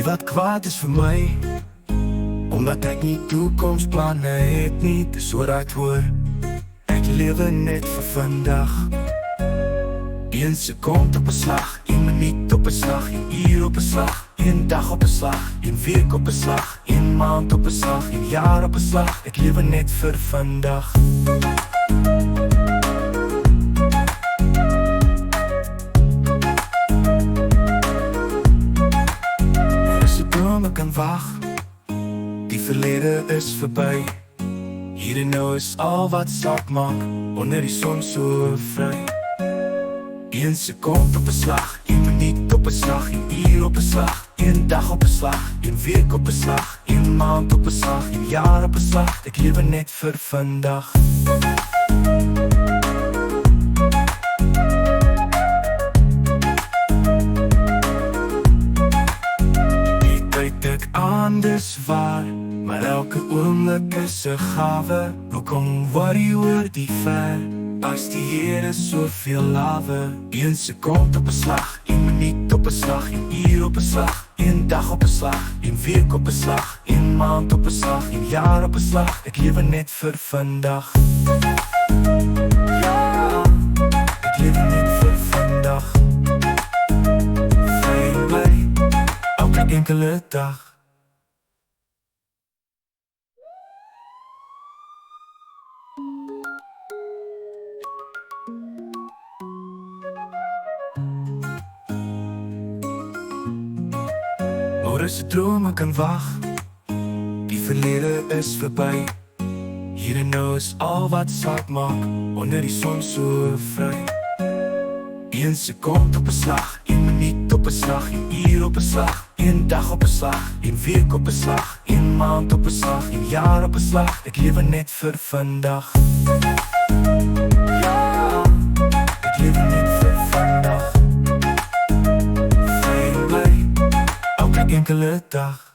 Die wat kwaad is vir my, omdat ek nie toekomsplanne het nie. Dis so right hoor, ek lewe net vir vandag. 1 sekond op 'n slag, 1 minuut op 'n slag, 1 uur op 'n slag, 1 dag op 'n slag, 1 week op 'n slag, 1 maand op 'n slag, 1 jaar op 'n slag. Ek lewe net vir vandag. Ek kan wag, die verlede is verby. Hier en nou is al wat saak maak, onder die son so vry. 1 sekond op 'n slag, 1 minuut op 'n slag, 1 uur op 'n slag, 1 dag op 'n slag, 1 week op 'n slag, 1 maand op 'n slag, 1 jaar op 'n slag. Ek lewe net vir vandag. Anders waar, maar elke oomblik is 'n gawe. Hoekom worry oor die ver, as die Here soveel lawe? 1 sekond op 'n slag, 1 minuut op 'n slag, 1 uur op 'n slag, 1 dag op 'n slag, 1 week op 'n slag, 1 maand op 'n slag, 1 jaar op 'n slag. Ek lewe net vir vandag. Ja, ek lewe net vir vandag. Vry bly, elke enkele dag. Môre se drome kan wag, die verlede is verby. Hier en nou is al wat saak maak, onder die son so vry. 1 sekond op 'n slag, 1 minuut op 'n slag, 1 uur op 'n slag, 1 dag op 'n slag, 1 week op 'n slag, 1 maand op 'n slag, 1 jaar op 'n slag. Ek lewe net vir vandag. Ja, ek lewe net vir vandag. Vry bly, elke enkele dag.